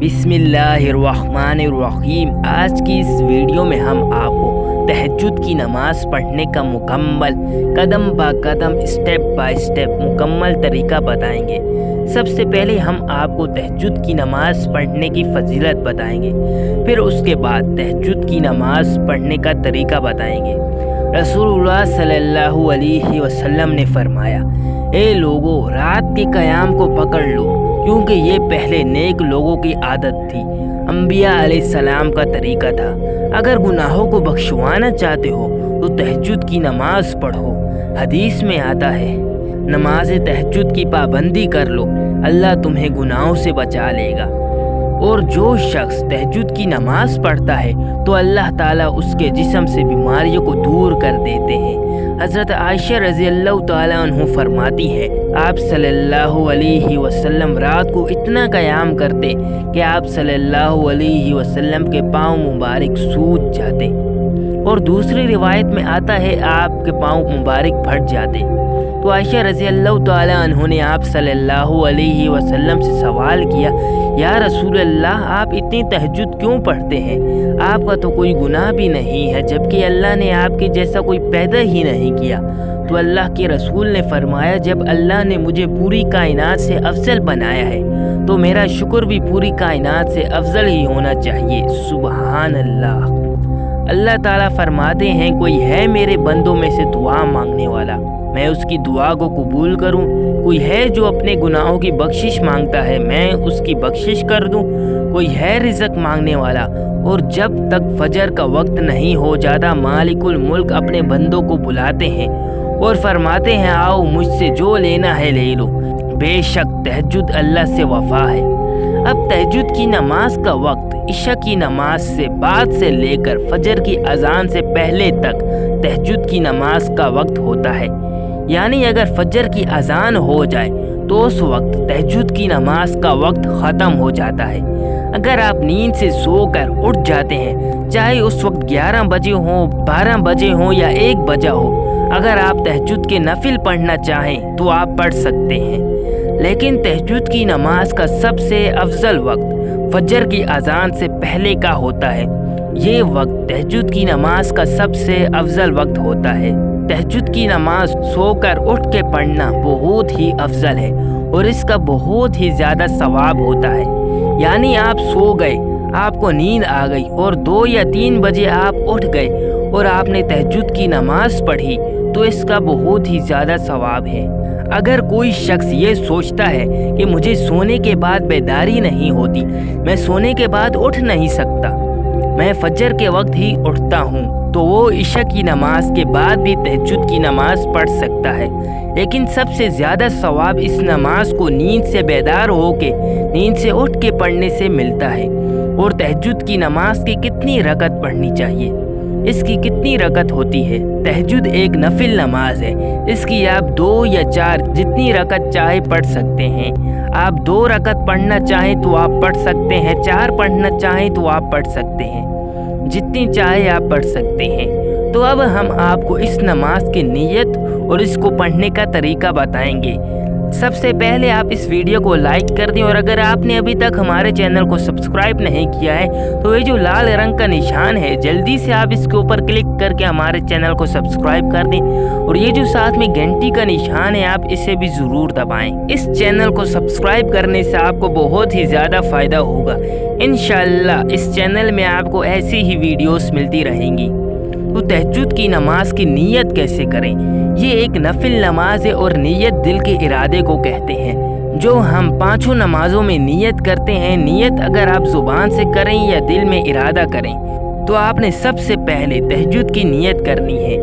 बिस्मिल्लाहिर्रहमानिर्रहीम। आज की इस वीडियो में हम आपको तहज्जुद की नमाज़ पढ़ने का मुकम्मल कदम ब कदम स्टेप बाय स्टेप मुकम्मल तरीका बताएंगे। सबसे पहले हम आपको तहज्जुद की नमाज़ पढ़ने की फजीलत बताएंगे, फिर उसके बाद तहज्जुद की नमाज़ पढ़ने का तरीका बताएंगे। रसूलुल्लाह सल्लल्लाहु अलैहि वसल्लम ने फरमाया, ए लोगों, रात के क़याम को पकड़ लो, क्योंकि ये पहले नेक लोगों की आदत थी, अंबिया अलैहिस्सलाम का तरीका था। अगर गुनाहों को बख्शवाना चाहते हो तो तहज्जुद की नमाज पढ़ो। हदीस में आता है, नमाज तहज्जुद की पाबंदी कर लो, अल्लाह तुम्हें गुनाहों से बचा लेगा। और जो शख्स तहज्जुद की नमाज पढ़ता है तो अल्लाह ताला उसके जिस्म से बीमारियों को दूर कर देते हैं। हज़रत आयशा रज़ियल्लाहु ताला अन्हा फरमाती है, आप सल्लल्लाहु अलैहि वसल्लम रात को इतना क़याम करते कि आप सल्लल्लाहु अलैहि वसल्लम के पाँव मुबारक सूज जाते, और दूसरी रिवायत में आता है आपके पाँव मुबारक फट जाते। तो आयशा रज़ियल्लाहु ताला अन्हा ने आप सल्लल्लाहु अलैहि वसल्लम से सवाल किया, या रसूल अल्लाह, आप इतनी तहज्जुद क्यों पढ़ते हैं? आपका तो कोई गुनाह भी नहीं है, जबकि अल्लाह ने आपके जैसा कोई पैदा ही नहीं किया। तो अल्लाह के रसूल ने फरमाया, जब अल्लाह ने मुझे पूरी कायनात से अफजल बनाया है तो मेरा शुक्र भी पूरी कायनात से अफजल ही होना चाहिए। सुबहान अल्लाह। अल्लाह ताला फरमाते हैं, कोई है मेरे बंदों में से दुआ मांगने वाला, मैं उसकी दुआ को कबूल करूं? कोई है जो अपने गुनाहों की बख्शिश मांगता है, मैं उसकी बख्शिश कर दूं? कोई है रिज़्क़ मांगने वाला, और जब तक फजर का वक्त नहीं हो जाता मालिकुल मुल्क अपने बंदों को बुलाते हैं और फरमाते हैं, आओ मुझसे जो लेना है ले लो। बेशक तहज्जुद अल्लाह से वफ़ा है। अब तहज्जुद की नमाज का वक्त इशा की नमाज से बाद से लेकर फजर की अजान से पहले तक तहज्जुद की नमाज का वक्त होता है। यानी अगर फजर की अजान हो जाए तो उस वक्त तहज्जुद की नमाज का वक्त ख़त्म हो जाता है। अगर आप नींद से सोकर उठ जाते हैं, चाहे उस वक्त 11 बजे हो, 12 बजे हो या 1 बजा हो, अगर आप तहज्जुद के नफिल पढ़ना चाहें तो आप पढ़ सकते हैं। लेकिन तहज्जुद की नमाज का सबसे अफजल वक्त फजर की अजान से पहले का होता है। ये वक्त तहज्जुद की नमाज का सबसे अफजल वक्त होता है। तहज्जुद की नमाज सोकर उठ के पढ़ना बहुत ही अफजल है और इसका बहुत ही ज़्यादा सवाब होता है। यानी आप सो गए, आपको नींद आ गई और 2 या 3 बजे आप उठ गए और आपने तहज्जुद की नमाज पढ़ी तो इसका बहुत ही ज़्यादा सवाब है। अगर कोई शख्स ये सोचता है कि मुझे सोने के बाद बेदारी नहीं होती, मैं सोने के बाद उठ नहीं सकता, मैं फजर के वक्त ही उठता हूँ, तो वो इशा की नमाज के बाद भी तहज्जुद की नमाज पढ़ सकता है। लेकिन सबसे ज़्यादा सवाब इस नमाज को नींद से बेदार होके, नींद से उठ के पढ़ने से मिलता है। और तहज्जुद की नमाज की कितनी रकत पढ़नी चाहिए, इसकी कितनी रकत होती है? तहज्जुद एक नफिल नमाज है, इसकी आप 2 या 4 जितनी रकत चाहे पढ़ सकते हैं। आप 2 रकत पढ़ना चाहें तो आप पढ़ सकते हैं, 4 पढ़ना चाहें तो आप पढ़ सकते हैं, जितनी चाहे आप पढ़ सकते हैं। तो अब हम आपको इस नमाज की नीयत और इसको पढ़ने का तरीका बताएंगे। सबसे पहले आप इस वीडियो को लाइक कर दें, और अगर आपने अभी तक हमारे चैनल को सब्सक्राइब नहीं किया है तो ये जो लाल रंग का निशान है, जल्दी से आप इसके ऊपर क्लिक करके हमारे चैनल को सब्सक्राइब कर दें, और ये जो साथ में घंटी का निशान है आप इसे भी ज़रूर दबाएं। इस चैनल को सब्सक्राइब करने से आपको बहुत ही ज़्यादा फ़ायदा होगा। इंशाअल्लाह इस चैनल में आपको ऐसी ही वीडियोस मिलती रहेंगी। तो तहज्जुद की नमाज की नीयत कैसे करें? ये एक नफिल नमाज है और नीयत दिल के इरादे को कहते हैं, जो हम 5 नमाजों में नीयत करते हैं। नीयत अगर आप ज़ुबान से करें या दिल में इरादा करें, तो आपने सबसे पहले तहज्जुद की नीयत करनी है।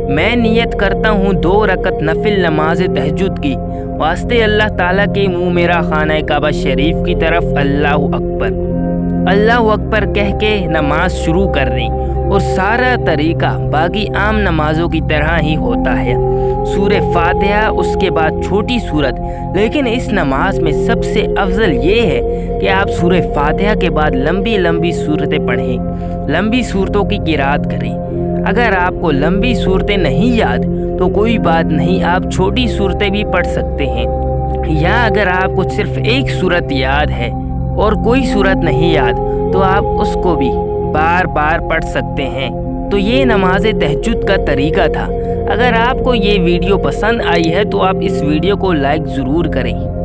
मैं नीयत करता हूँ 2 रकत नफिल नमाज तहज्जुद की, वास्ते अल्लाह ताला के मुँह मेरा खाना काबा शरीफ की तरफ अल्लाहु अकबर, अल्लाहु अकबर कह के नमाज शुरू कर दें। और सारा तरीका बाकी आम नमाजों की तरह ही होता है। सूरे फातिहा, उसके बाद छोटी सूरत, लेकिन इस नमाज में सबसे अफजल ये है कि आप सूरे फातिहा के बाद लंबी लंबी सूरतें पढ़ें, लंबी सूरतों की क़िराअत करें। अगर आपको लंबी सूरतें नहीं याद तो कोई बात नहीं, आप छोटी सूरतें भी पढ़ सकते हैं। या अगर आपको सिर्फ एक सूरत याद है اور کوئی صورت نہیں یاد تو آپ اس کو بھی بار بار پڑھ سکتے ہیں۔ تو یہ نماز تہجد کا طریقہ تھا۔ اگر آپ کو یہ ویڈیو پسند آئی ہے تو آپ اس ویڈیو کو لائک ضرور کریں۔